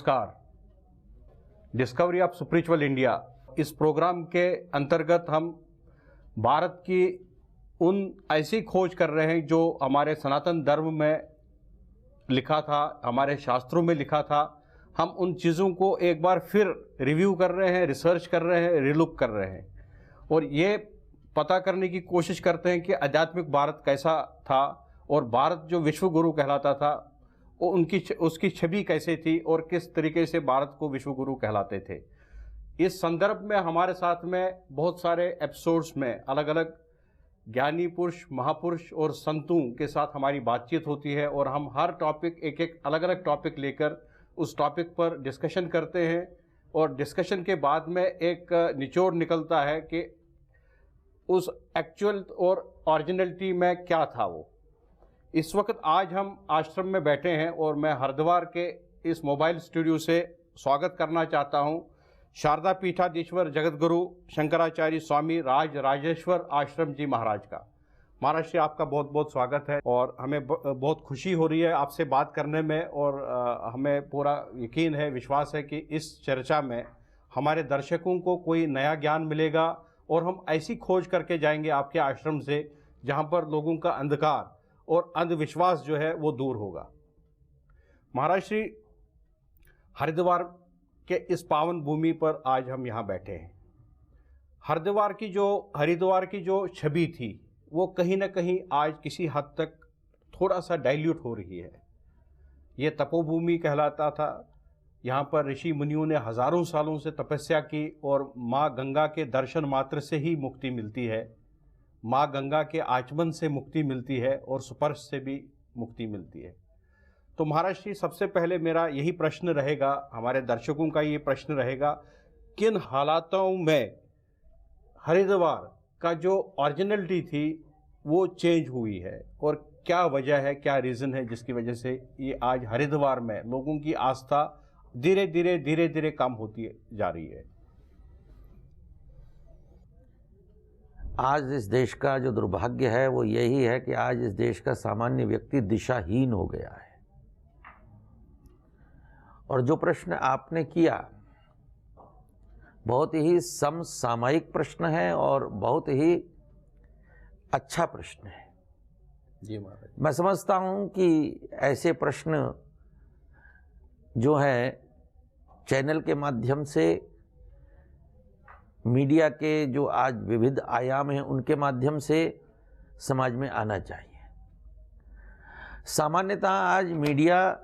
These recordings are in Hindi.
नमस्कार। डिस्कवरी ऑफ स्पिरिचुअल इंडिया इस प्रोग्राम के अंतर्गत हम भारत की उन ऐसी खोज कर रहे हैं जो हमारे सनातन धर्म में लिखा था, हमारे शास्त्रों में लिखा था। हम उन चीज़ों को एक बार फिर रिव्यू कर रहे हैं, रिसर्च कर रहे हैं, रिलुक कर रहे हैं और ये पता करने की कोशिश करते हैं कि आध्यात्मिक भारत कैसा था और भारत जो विश्व गुरु कहलाता था वो उसकी छवि कैसे थी और किस तरीके से भारत को विश्व गुरु कहलाते थे। इस संदर्भ में हमारे साथ में बहुत सारे एपिसोड्स में अलग अलग ज्ञानी पुरुष, महापुरुष और संतों के साथ हमारी बातचीत होती है और हम हर टॉपिक एक अलग अलग टॉपिक लेकर उस टॉपिक पर डिस्कशन करते हैं और डिस्कशन के बाद में एक निचोड़ निकलता है कि उस एक्चुअल और ओरिजिनलिटी में क्या था वो। इस वक्त आज हम आश्रम में बैठे हैं और मैं हरिद्वार के इस मोबाइल स्टूडियो से स्वागत करना चाहता हूं शारदा पीठाधीश्वर जगतगुरु शंकराचार्य स्वामी राज राजेश्वर आश्रम जी महाराज का। महाराज जी, आपका बहुत बहुत स्वागत है और हमें बहुत खुशी हो रही है आपसे बात करने में और हमें पूरा यकीन है, विश्वास है कि इस चर्चा में हमारे दर्शकों को कोई नया ज्ञान मिलेगा और हम ऐसी खोज करके जाएंगे आपके आश्रम से जहाँ पर लोगों का अंधकार और अंधविश्वास जो है वो दूर होगा। महाराज श्री, हरिद्वार के इस पावन भूमि पर आज हम यहाँ बैठे हैं। हरिद्वार की जो छवि थी वो कहीं ना कहीं आज किसी हद तक थोड़ा सा डाइल्यूट हो रही है। ये तपोभूमि कहलाता था। यहाँ पर ऋषि मुनियों ने हजारों सालों से तपस्या की और माँ गंगा के दर्शन मात्र से ही मुक्ति मिलती है, माँ गंगा के आचमन से मुक्ति मिलती है और स्पर्श से भी मुक्ति मिलती है। तो महाराज जी, सबसे पहले मेरा यही प्रश्न रहेगा, हमारे दर्शकों का ये प्रश्न रहेगा, किन हालातों में हरिद्वार का जो ओरिजिनलिटी थी वो चेंज हुई है और क्या वजह है, क्या रीज़न है जिसकी वजह से ये आज हरिद्वार में लोगों की आस्था धीरे धीरे कम होती जा रही है। आज इस देश का जो दुर्भाग्य है वो यही है कि आज इस देश का सामान्य व्यक्ति दिशाहीन हो गया है। और जो प्रश्न आपने किया बहुत ही समसामयिक प्रश्न है और बहुत ही अच्छा प्रश्न है। जी महाराज, मैं समझता हूं कि ऐसे प्रश्न जो है चैनल के माध्यम से, मीडिया के जो आज विविध आयाम हैं उनके माध्यम से समाज में आना चाहिए। सामान्यतः आज मीडिया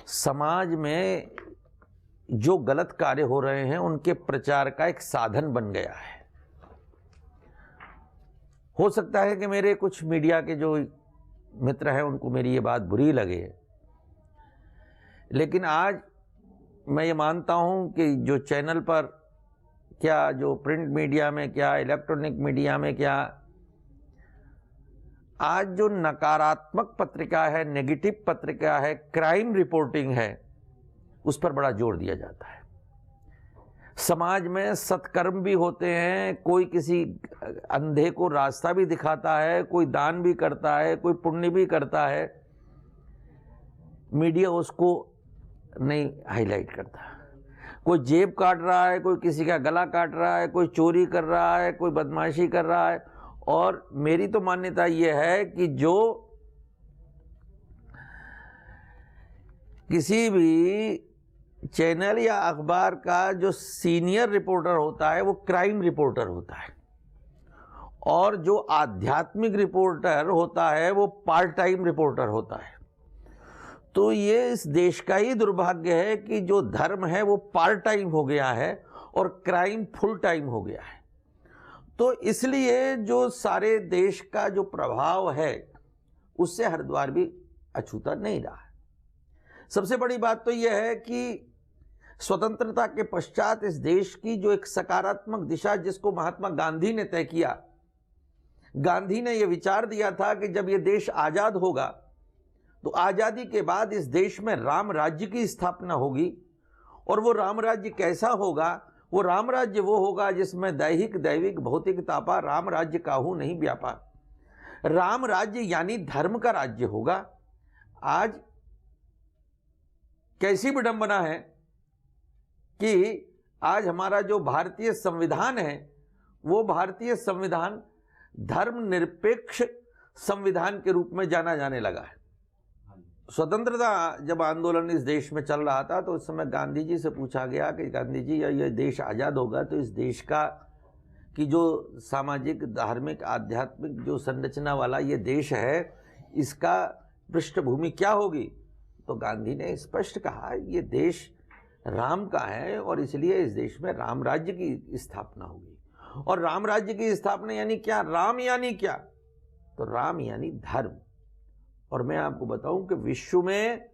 समाज में जो गलत कार्य हो रहे हैं उनके प्रचार का एक साधन बन गया है। हो सकता है कि मेरे कुछ मीडिया के जो मित्र हैं उनको मेरी ये बात बुरी लगे, लेकिन आज मैं ये मानता हूं कि जो चैनल पर, क्या जो प्रिंट मीडिया में, क्या इलेक्ट्रॉनिक मीडिया में, क्या आज जो नकारात्मक पत्रिका है, नेगेटिव पत्रिका है, क्राइम रिपोर्टिंग है, उस पर बड़ा जोर दिया जाता है। समाज में सत्कर्म भी होते हैं, कोई किसी अंधे को रास्ता भी दिखाता है, कोई दान भी करता है, कोई पुण्य भी करता है, मीडिया उसको नहीं हाईलाइट करता। कोई जेब काट रहा है, कोई किसी का गला काट रहा है, कोई चोरी कर रहा है, कोई बदमाशी कर रहा है। और मेरी तो मान्यता यह है कि जो किसी भी चैनल या अखबार का जो सीनियर रिपोर्टर होता है वो क्राइम रिपोर्टर होता है और जो आध्यात्मिक रिपोर्टर होता है वो पार्ट टाइम रिपोर्टर होता है। तो ये इस देश का ही दुर्भाग्य है कि जो धर्म है वो पार्ट टाइम हो गया है और क्राइम फुल टाइम हो गया है। तो इसलिए जो सारे देश का जो प्रभाव है उससे हरिद्वार भी अछूता नहीं रहा है। सबसे बड़ी बात तो यह है कि स्वतंत्रता के पश्चात इस देश की जो एक सकारात्मक दिशा, जिसको महात्मा गांधी ने तय किया, गांधी ने यह विचार दिया था कि जब यह देश आजाद होगा तो आजादी के बाद इस देश में राम राज्य की स्थापना होगी। और वो राम राज्य कैसा होगा? वो राम राज्य वो होगा जिसमें दैहिक दैविक भौतिक तापा राम राज्य काहू नहीं व्यापा। राम राज्य यानी धर्म का राज्य होगा। आज कैसी विडंबना है कि आज हमारा जो भारतीय संविधान है वो भारतीय संविधान धर्मनिरपेक्ष संविधान के रूप में जाना जाने लगा है। स्वतंत्रता जब आंदोलन इस देश में चल रहा था तो उस समय गांधी जी से पूछा गया कि गांधी जी ये देश आज़ाद होगा तो इस देश की जो सामाजिक धार्मिक आध्यात्मिक जो संरचना वाला ये देश है इसका पृष्ठभूमि क्या होगी। तो गांधी ने स्पष्ट कहा ये देश राम का है और इसलिए इस देश में राम राज्य की स्थापना होगी। और राम राज्य की स्थापना यानी क्या, राम यानी क्या, तो राम यानी धर्म। और मैं आपको बताऊं कि विश्व में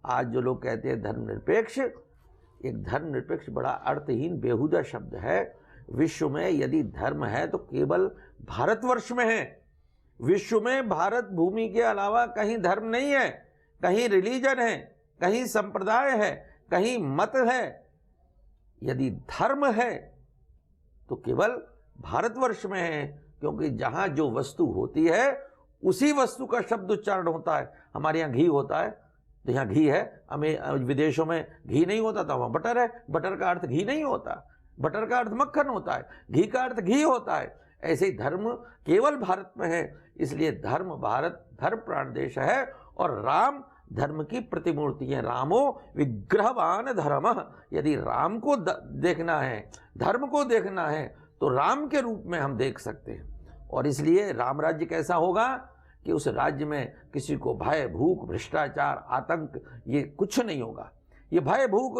आज जो लोग कहते हैं धर्मनिरपेक्ष, एक धर्मनिरपेक्ष बड़ा अर्थहीन बेहुदा शब्द है। विश्व में यदि धर्म है तो केवल भारतवर्ष में है। विश्व में भारत भूमि के अलावा कहीं धर्म नहीं है, कहीं रिलीजन है, कहीं संप्रदाय है, कहीं मत है। यदि धर्म है तो केवल भारतवर्ष में है, क्योंकि जहां जो वस्तु होती है उसी वस्तु का शब्द उच्चारण होता है। हमारे यहाँ घी होता है तो यहाँ घी है, हमें विदेशों में घी नहीं होता तो वहाँ बटर है, बटर का अर्थ घी नहीं होता, बटर का अर्थ मक्खन होता है, घी का अर्थ घी होता है। ऐसे ही धर्म केवल भारत में है, इसलिए धर्म भारत धर्म प्राण देश है और राम धर्म की प्रतिमूर्ति है। रामो विग्रहवान धर्मः। यदि राम को देखना है, धर्म को देखना है तो राम के रूप में हम देख सकते हैं। और इसलिए राम राज्य कैसा होगा कि उस राज्य में किसी को भय भूख भ्रष्टाचार आतंक ये कुछ नहीं होगा। ये भय भूख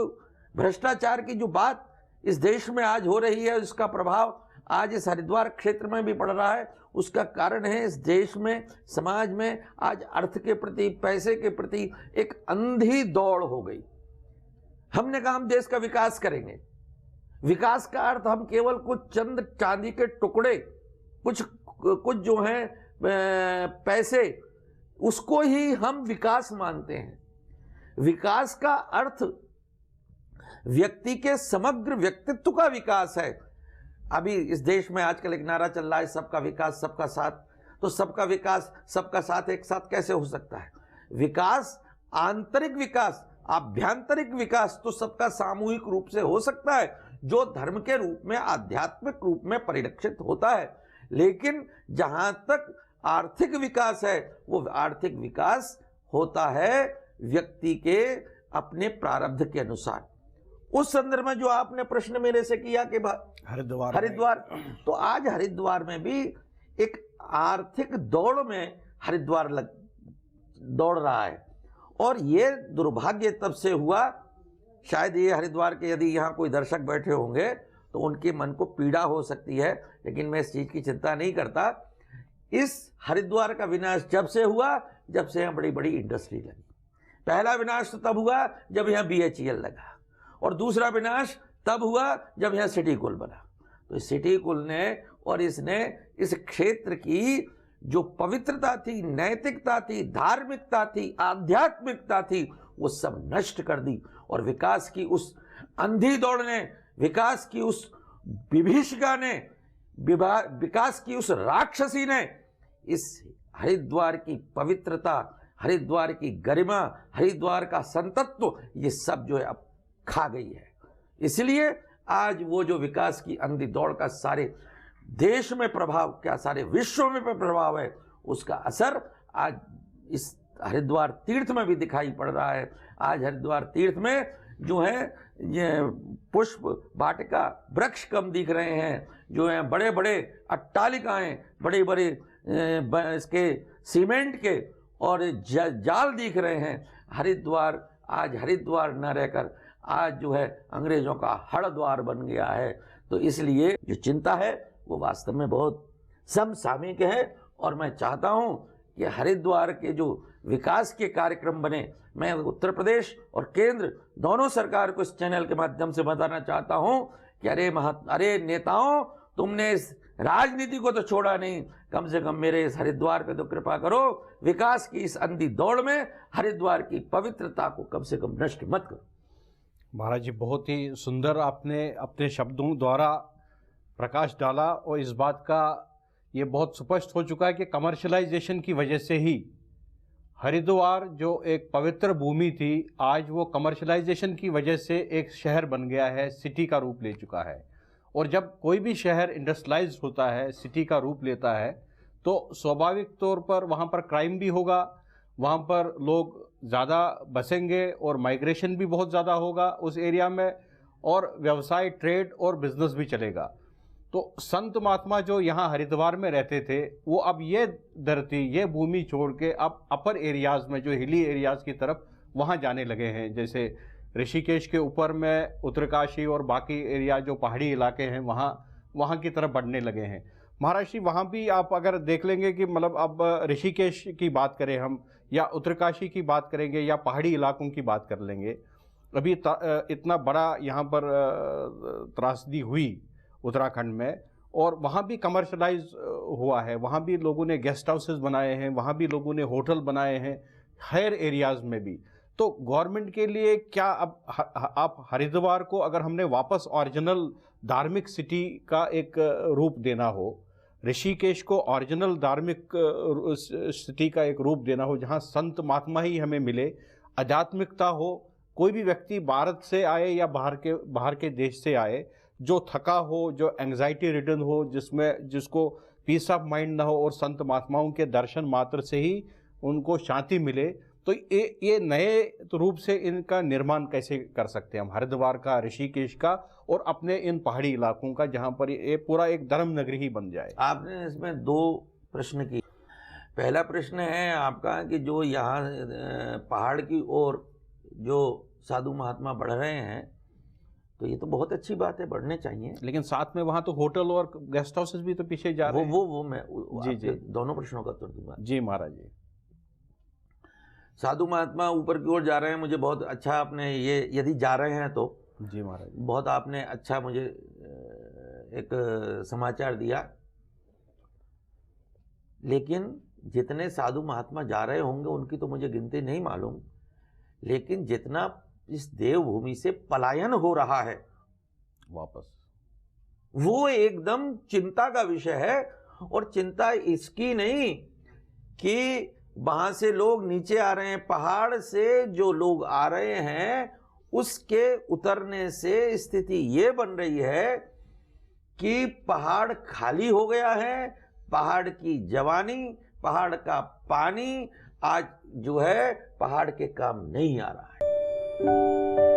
भ्रष्टाचार की जो बात इस देश में आज हो रही है उसका प्रभाव आज इस हरिद्वार क्षेत्र में भी पड़ रहा है। उसका कारण है इस देश में समाज में आज अर्थ के प्रति पैसे के प्रति एक अंधी दौड़ हो गई। हमने कहा हम देश का विकास करेंगे। विकास का अर्थ हम केवल कुछ चंद चांदी के टुकड़े कुछ जो हैं पैसे उसको ही हम विकास मानते हैं। विकास का अर्थ व्यक्ति के समग्र व्यक्तित्व का विकास है। अभी इस देश में आजकल एक नारा चल रहा है सबका विकास सबका साथ। तो सबका विकास सबका साथ एक साथ कैसे हो सकता है? विकास आंतरिक विकास आभ्यंतरिक विकास तो सबका सामूहिक रूप से हो सकता है जो धर्म के रूप में आध्यात्मिक रूप में परिलक्षित होता है। लेकिन जहां तक आर्थिक विकास है वो आर्थिक विकास होता है व्यक्ति के अपने प्रारब्ध के अनुसार। उस संदर्भ में जो आपने प्रश्न मेरे से किया कि हरिद्वार तो आज हरिद्वार में भी एक आर्थिक दौड़ में हरिद्वार दौड़ रहा है। और ये दुर्भाग्य तब से हुआ, शायद ये हरिद्वार के यदि यहाँ कोई दर्शक बैठे होंगे तो उनके मन को पीड़ा हो सकती है, लेकिन मैं इस चीज़ की चिंता नहीं करता। इस हरिद्वार का विनाश जब से हुआ जब से यहाँ बड़ी बड़ी इंडस्ट्री लगी। पहला विनाश तो तब हुआ जब यहाँ BHEL लगा और दूसरा विनाश तब हुआ जब यहाँ सिटी कुल बना। तो इस सिटी कुल ने और इसने इस क्षेत्र की जो पवित्रता थी, नैतिकता थी, धार्मिकता थी, आध्यात्मिकता थी, वो सब नष्ट कर दी। और विकास की उस अंधी दौड़ ने, विकास की उस विभीषिका ने, विकास की उस राक्षसी ने इस हरिद्वार की पवित्रता, हरिद्वार की गरिमा, हरिद्वार का संतत्व ये सब जो है अब खा गई है। इसलिए आज वो जो विकास की अंधी दौड़ का सारे देश में प्रभाव, क्या सारे विश्व में प्रभाव है, उसका असर आज इस हरिद्वार तीर्थ में भी दिखाई पड़ रहा है। आज हरिद्वार तीर्थ में जो है ये पुष्प वाटिका वृक्ष कम दिख रहे हैं, जो है बड़े बड़े अट्टालिकाएं, बड़े बड़े इसके सीमेंट के और जाल दिख रहे हैं। हरिद्वार आज हरिद्वार न रहकर आज जो है अंग्रेजों का हरद्वार बन गया है। तो इसलिए जो चिंता है वो वास्तव में बहुत समसामयिक है। और मैं चाहता हूं कि हरिद्वार के जो विकास के कार्यक्रम बने, मैं उत्तर प्रदेश और केंद्र दोनों सरकार को इस चैनल के माध्यम से बताना चाहता हूं कि अरे नेताओं, तुमने इस राजनीति को तो छोड़ा नहीं, कम से कम मेरे इस हरिद्वार पे तो कृपा करो। विकास की इस अंधी दौड़ में हरिद्वार की पवित्रता को कम से कम नष्ट मत करो। महाराज जी, बहुत ही सुंदर आपने अपने शब्दों द्वारा प्रकाश डाला और इस बात का ये बहुत स्पष्ट हो चुका है कि कमर्शलाइजेशन की वजह से ही हरिद्वार जो एक पवित्र भूमि थी, आज वो कमर्शलाइजेशन की वजह से एक शहर बन गया है, सिटी का रूप ले चुका है। और जब कोई भी शहर इंडस्ट्रियलाइज होता है, सिटी का रूप लेता है, तो स्वाभाविक तौर पर वहाँ पर क्राइम भी होगा, वहाँ पर लोग ज़्यादा बसेंगे और माइग्रेशन भी बहुत ज़्यादा होगा उस एरिया में, और व्यवसाय, ट्रेड और बिजनेस भी चलेगा। तो संत महात्मा जो यहाँ हरिद्वार में रहते थे, वो अब ये धरती, ये भूमि छोड़ के अब अपर एरियाज़ में, जो हिली एरियाज़ की तरफ, वहाँ जाने लगे हैं। जैसे ऋषिकेश के ऊपर में उत्तरकाशी और बाकी एरिया जो पहाड़ी इलाके हैं, वहाँ की तरफ बढ़ने लगे हैं। महाराज जी, वहाँ भी आप अगर देख लेंगे कि मतलब अब ऋषिकेश की बात करें हम, या उत्तरकाशी की बात करेंगे, या पहाड़ी इलाकों की बात कर लेंगे, अभी इतना बड़ा यहाँ पर त्रासदी हुई उत्तराखंड में, और वहाँ भी कमर्शलाइज हुआ है, वहाँ भी लोगों ने गेस्ट हाउसेस बनाए हैं, वहाँ भी लोगों ने होटल बनाए हैं, हायर एरियाज़ में भी। तो गवर्नमेंट के लिए क्या, अब आप हरिद्वार को अगर हमने वापस ओरिजिनल धार्मिक सिटी का एक रूप देना हो, ऋषिकेश को ओरिजिनल धार्मिक सिटी का एक रूप देना हो, जहाँ संत महात्मा ही हमें मिले, आध्यात्मिकता हो, कोई भी व्यक्ति भारत से आए या बाहर के देश से आए, जो थका हो, जो एंग्जाइटी रिडन हो, जिसको पीस ऑफ माइंड ना हो, और संत महात्माओं के दर्शन मात्र से ही उनको शांति मिले, तो ये नए रूप से इनका निर्माण कैसे कर सकते हैं हम, हरिद्वार का, ऋषिकेश का, और अपने इन पहाड़ी इलाकों का, जहाँ पर ये पूरा एक धर्म नगरी ही बन जाए। आपने इसमें दो प्रश्न किए। पहला प्रश्न है आपका कि जो यहाँ पहाड़ की ओर जो साधु महात्मा बढ़ रहे हैं, तो ये तो बहुत अच्छी बात है, बढ़ने चाहिए, लेकिन साथ में वहाँ तो होटल और गेस्ट हाउसेस भी तो पीछे जा रहे हैं। वो मैं जी दोनों प्रश्नों का उत्तर दूंगा। जी महाराज जी। साधु महात्मा ऊपर की ओर जा रहे हैं, मुझे बहुत अच्छा आपने ये, यदि जा रहे हैं तो जी महाराज, बहुत आपने अच्छा मुझे एक समाचार दिया। लेकिन जितने साधु महात्मा जा रहे होंगे उनकी तो मुझे गिनती नहीं मालूम, लेकिन जितना इस देवभूमि से पलायन हो रहा है वापस, वो एकदम चिंता का विषय है। और चिंता इसकी नहीं कि वहां से लोग नीचे आ रहे हैं, पहाड़ से जो लोग आ रहे हैं उसके उतरने से स्थिति ये बन रही है कि पहाड़ खाली हो गया है, पहाड़ की जवानी, पहाड़ का पानी आज जो है पहाड़ के काम नहीं आ रहा है।